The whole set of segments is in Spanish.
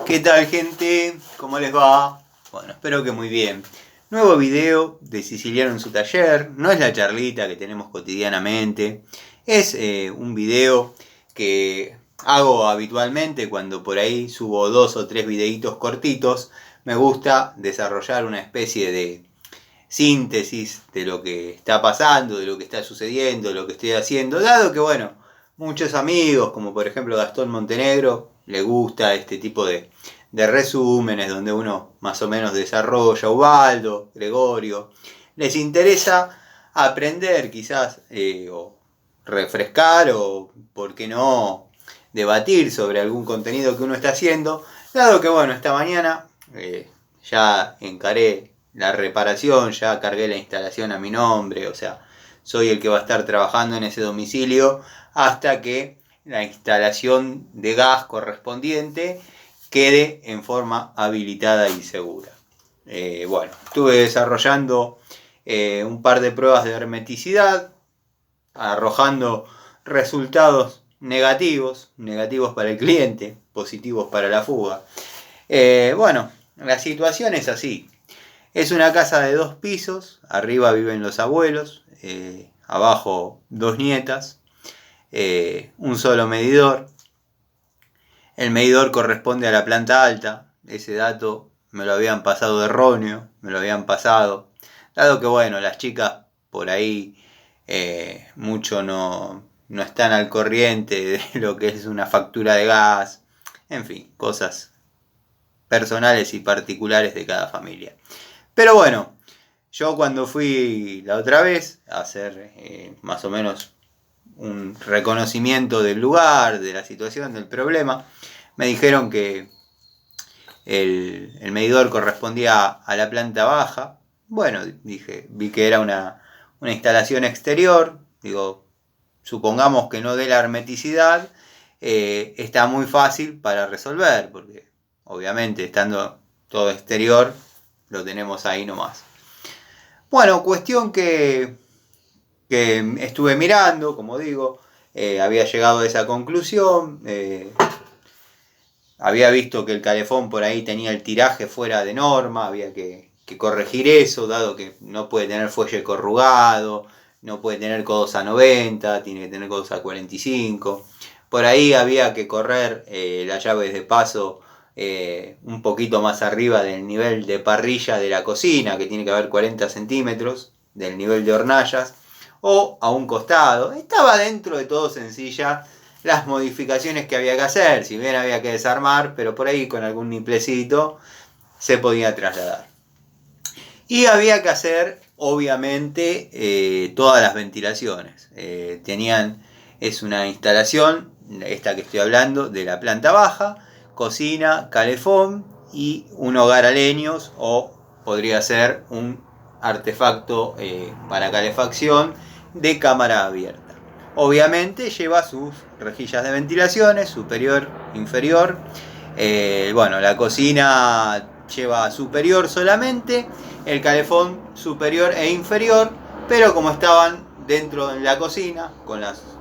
¿Qué tal, gente? ¿Cómo les va? Bueno, espero que muy bien. Nuevo video de Siciliano en su taller. No es la charlita que tenemos cotidianamente. Es un video que hago habitualmente cuando por ahí subo 2 o 3 videitos cortitos. Me gusta desarrollar una especie de síntesis de lo que está pasando, de lo que está sucediendo, de lo que estoy haciendo. Dado que, bueno, muchos amigos, como por ejemplo Gastón Montenegro, le gusta este tipo de resúmenes donde uno más o menos desarrolla, Ubaldo, Gregorio, les interesa aprender quizás o refrescar o, por qué no, debatir sobre algún contenido que uno está haciendo, dado que bueno, esta mañana ya encaré la reparación, ya cargué la instalación a mi nombre, o sea, soy el que va a estar trabajando en ese domicilio hasta que la instalación de gas correspondiente quede en forma habilitada y segura. Bueno, estuve desarrollando un par de pruebas de hermeticidad, arrojando resultados negativos para el cliente, positivos para la fuga. Bueno, la situación es así. Es una casa de 2 pisos, arriba viven los abuelos, abajo 2 nietas, un solo medidor. El medidor corresponde a la planta alta, ese dato me lo habían pasado erróneo, dado que bueno, las chicas por ahí mucho no están al corriente de lo que es una factura de gas, en fin, cosas personales y particulares de cada familia. Pero bueno, yo cuando fui la otra vez a hacer más o menos un reconocimiento del lugar, de la situación, del problema, me dijeron que el medidor correspondía a la planta baja. Bueno, vi que era una instalación exterior, digo, supongamos que no dé la hermeticidad, está muy fácil para resolver, porque obviamente estando todo exterior, lo tenemos ahí nomás. Bueno, cuestión que estuve mirando, como digo, había llegado a esa conclusión, había visto que el calefón por ahí tenía el tiraje fuera de norma, había que corregir eso, dado que no puede tener fuelle corrugado, no puede tener codos a 90, tiene que tener codos a 45. Por ahí había que correr las llaves de paso un poquito más arriba del nivel de parrilla de la cocina, que tiene que haber 40 centímetros del nivel de hornallas, o a un costado. Estaba dentro de todo sencilla las modificaciones que había que hacer, si bien había que desarmar, pero por ahí con algún niplecito se podía trasladar. Y había que hacer, obviamente, todas las ventilaciones. Es una instalación, esta que estoy hablando, de la planta baja, cocina, calefón y un hogar a leños, o podría ser un artefacto para calefacción de cámara abierta. Obviamente lleva sus rejillas de ventilaciones, superior, inferior. Bueno, la cocina lleva superior solamente, el calefón superior e inferior, pero como estaban dentro de la cocina, con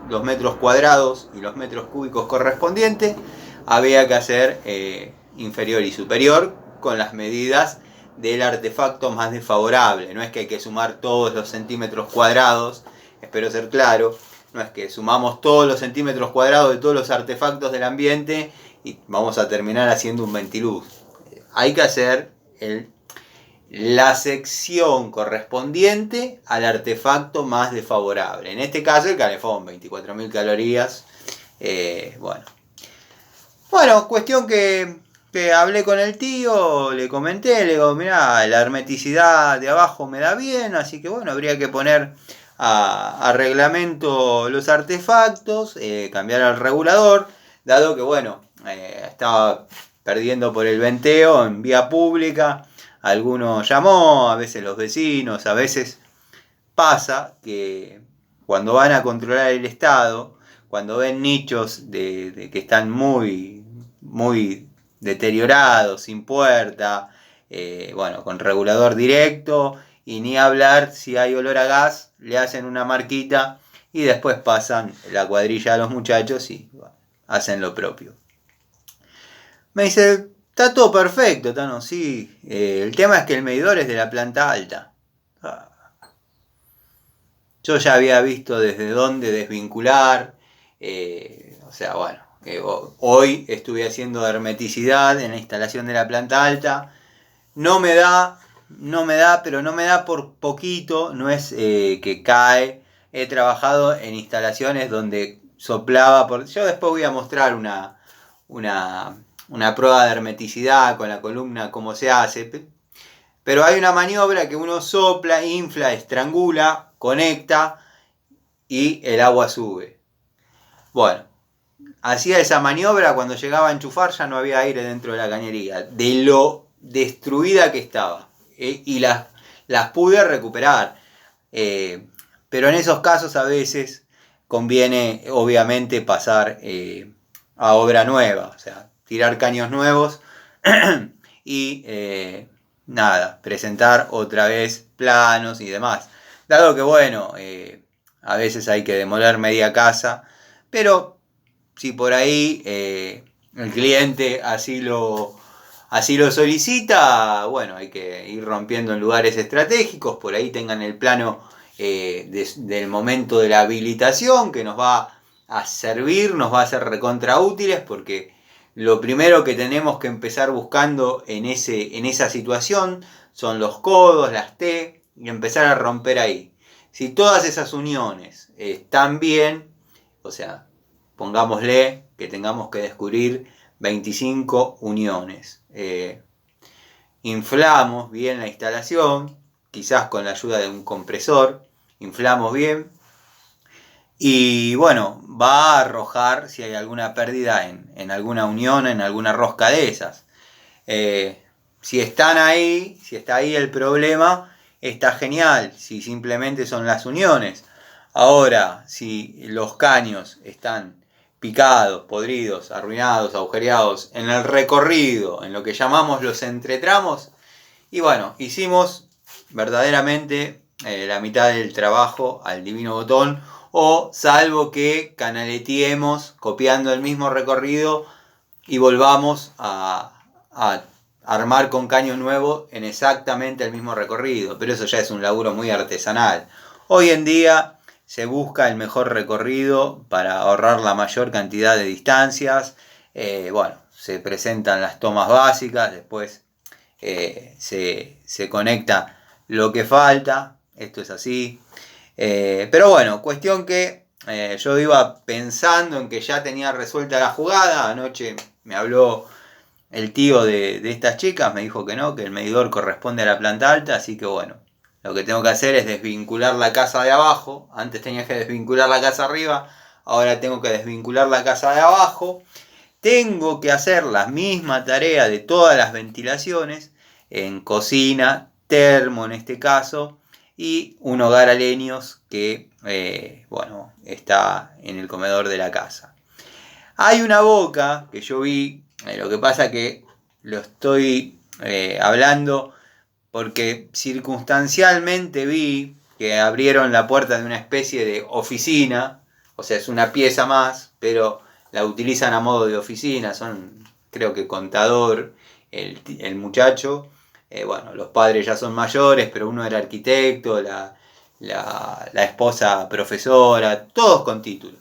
los metros cuadrados y los metros cúbicos correspondientes, había que hacer inferior y superior con las medidas del artefacto más desfavorable. No es que hay que sumar todos los centímetros cuadrados, espero ser claro. No es que sumamos todos los centímetros cuadrados de todos los artefactos del ambiente y vamos a terminar haciendo un ventiluz. Hay que hacer la sección correspondiente al artefacto más desfavorable. En este caso el calefón, 24.000 calorías. Bueno, cuestión que hablé con el tío, le comenté, le digo, mirá, la hermeticidad de abajo me da bien, así que bueno, habría que poner a reglamento los artefactos, cambiar el regulador, dado que bueno, estaba perdiendo por el venteo en vía pública, alguno llamó, a veces los vecinos, a veces pasa que cuando van a controlar el estado, cuando ven nichos de que están muy deteriorados, sin puerta, bueno, con regulador directo, y ni hablar si hay olor a gas, le hacen una marquita y después pasan la cuadrilla a los muchachos y bueno, hacen lo propio. Me dice, Está todo perfecto, Tano, sí. El tema es que el medidor es de la planta alta. Yo ya había visto desde dónde desvincular. O sea, bueno, hoy estuve haciendo hermeticidad en la instalación de la planta alta. No me da, pero no me da por poquito. No es que cae. He trabajado en instalaciones donde soplaba. Yo después voy a mostrar una prueba de hermeticidad con la columna, cómo se hace. Pero hay una maniobra que uno sopla, infla, estrangula, conecta y el agua sube. Bueno, hacía esa maniobra, cuando llegaba a enchufar ya no había aire dentro de la cañería, de lo destruida que estaba. Y las pude recuperar. Pero en esos casos a veces conviene obviamente pasar a obra nueva, o sea, tirar caños nuevos y nada, presentar otra vez planos y demás. Dado que bueno, a veces hay que demoler media casa, pero si por ahí el cliente así lo solicita, bueno, hay que ir rompiendo en lugares estratégicos, por ahí tengan el plano del momento de la habilitación, que nos va a servir, nos va a ser recontra útiles, porque lo primero que tenemos que empezar buscando en esa situación son los codos, las T, y empezar a romper ahí. Si todas esas uniones están bien, o sea, pongámosle que tengamos que descubrir 25 uniones. Inflamos bien la instalación, quizás con la ayuda de un compresor, inflamos bien. Y bueno, va a arrojar si hay alguna pérdida en alguna unión, en alguna rosca de esas. Si están ahí, si está ahí el problema, está genial. Si simplemente son las uniones. Ahora, si los caños están picados, podridos, arruinados, agujereados en el recorrido, en lo que llamamos los entretramos, y bueno, hicimos verdaderamente la mitad del trabajo al divino botón, o salvo que canaleteemos copiando el mismo recorrido y volvamos a armar con caño nuevo en exactamente el mismo recorrido, pero eso ya es un laburo muy artesanal. Hoy en día se busca el mejor recorrido para ahorrar la mayor cantidad de distancias. Bueno, se presentan las tomas básicas, después se conecta lo que falta, esto es así. Pero bueno, cuestión que yo iba pensando en que ya tenía resuelta la jugada. Anoche me habló el tío de estas chicas, me dijo que no, que el medidor corresponde a la planta alta, así que bueno, lo que tengo que hacer es desvincular la casa de abajo. Antes tenía que desvincular la casa arriba, ahora tengo que desvincular la casa de abajo. Tengo que hacer la misma tarea de todas las ventilaciones en cocina, termo en este caso, y un hogar a leños que bueno, está en el comedor de la casa. Hay una boca que yo vi, lo que pasa que lo estoy hablando porque circunstancialmente vi que abrieron la puerta de una especie de oficina, o sea, es una pieza más, pero la utilizan a modo de oficina, son, creo que contador, el muchacho. Bueno, los padres ya son mayores, pero uno era arquitecto, la esposa profesora, todos con título.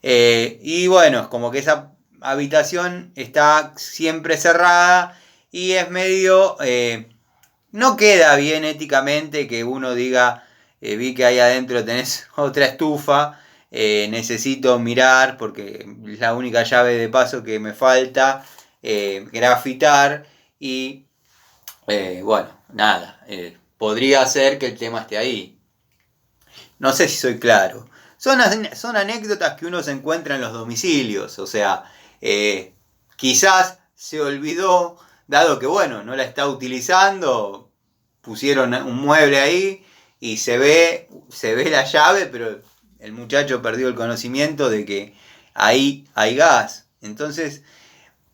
Y bueno, es como que esa habitación está siempre cerrada y es medio... no queda bien éticamente que uno diga, vi que ahí adentro tenés otra estufa, necesito mirar porque es la única llave de paso que me falta, grafitar y bueno, nada, podría ser que el tema esté ahí. No sé si soy claro. Son anécdotas que uno se encuentra en los domicilios, o sea, quizás se olvidó, dado que bueno, no la está utilizando, pusieron un mueble ahí y se ve la llave, pero el muchacho perdió el conocimiento de que ahí hay gas. Entonces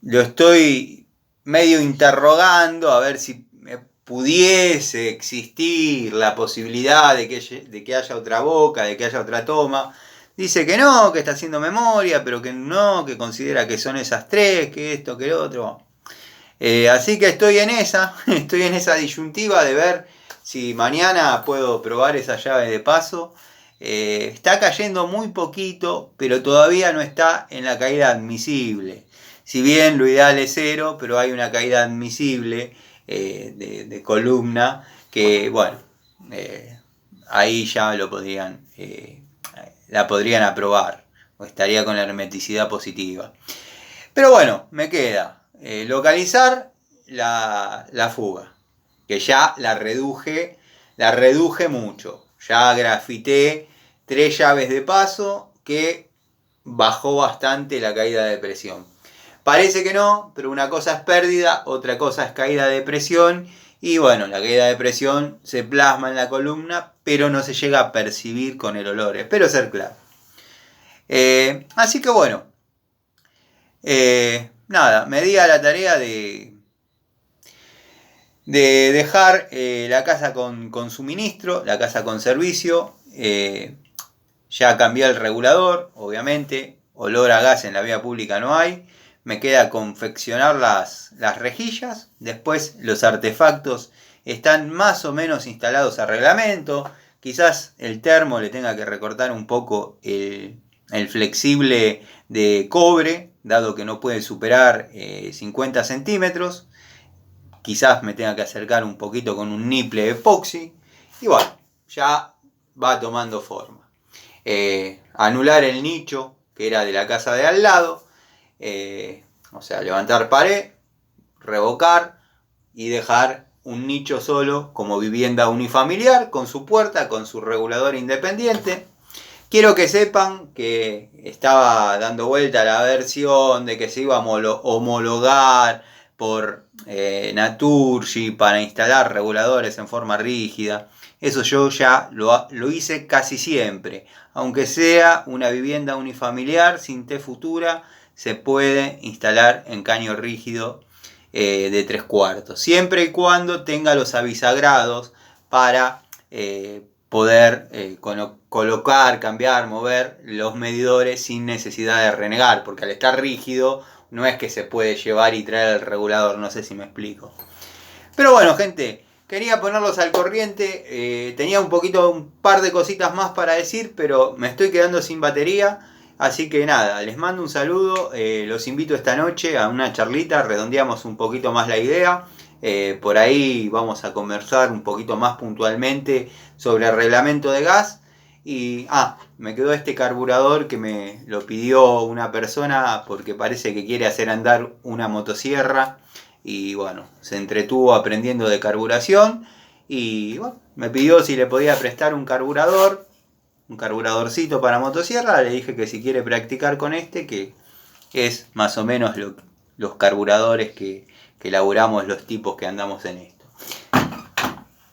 lo estoy medio interrogando a ver si pudiese existir la posibilidad de que haya otra boca, de que haya otra toma. Dice que no, que está haciendo memoria, pero que no, que considera que son esas tres, que esto, que lo otro. Así que estoy en esa disyuntiva de ver si mañana puedo probar esa llave de paso. Está cayendo muy poquito, pero todavía no está en la caída admisible. Si bien lo ideal es 0, pero hay una caída admisible de columna que, bueno, ahí ya lo podrían, la podrían aprobar, o estaría con la hermeticidad positiva. Pero bueno, me queda localizar la fuga, que ya la reduje mucho. Ya grafité 3 llaves de paso que bajó bastante la caída de presión. Parece que no, pero una cosa es pérdida, otra cosa es caída de presión. Y bueno, la caída de presión se plasma en la columna, pero no se llega a percibir con el olor. Espero ser claro. Así que bueno, nada, me di a la tarea de dejar la casa con suministro, la casa con servicio. Ya cambié el regulador, obviamente. Olor a gas en la vía pública no hay. Me queda confeccionar las rejillas. Después los artefactos están más o menos instalados a reglamento. Quizás el termo le tenga que recortar un poco el flexible de cobre, dado que no puede superar 50 centímetros. Quizás me tenga que acercar un poquito con un niple epoxi. Y bueno, ya va tomando forma. Anular el nicho que era de la casa de al lado. O sea, levantar pared, revocar y dejar un nicho solo como vivienda unifamiliar, con su puerta, con su regulador independiente. Quiero que sepan que estaba dando vuelta la versión de que se iba a homologar por Naturgy para instalar reguladores en forma rígida. Eso yo ya lo hice casi siempre. Aunque sea una vivienda unifamiliar sin T futura, se puede instalar en caño rígido de 3/4. Siempre y cuando tenga los avisagrados para poder colocar, cambiar, mover los medidores sin necesidad de renegar. Porque al estar rígido no es que se puede llevar y traer el regulador. No sé si me explico. Pero bueno, gente, quería ponerlos al corriente. Tenía un par de cositas más para decir, pero me estoy quedando sin batería. Así que nada, les mando un saludo. Los invito esta noche a una charlita. Redondeamos un poquito más la idea. Por ahí vamos a conversar un poquito más puntualmente sobre el reglamento de gas. Y me quedó este carburador que me lo pidió una persona porque parece que quiere hacer andar una motosierra. Y bueno, se entretuvo aprendiendo de carburación. Y bueno, me pidió si le podía prestar un carburadorcito para motosierra. Le dije que si quiere practicar con este, que es más o menos los carburadores que elaboramos los tipos que andamos en esto.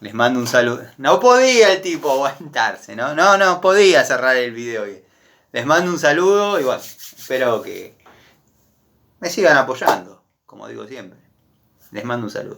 Les mando un saludo. No podía el tipo aguantarse, ¿no? No podía cerrar el video bien. Les mando un saludo y bueno, espero que me sigan apoyando, como digo siempre. Les mando un saludo.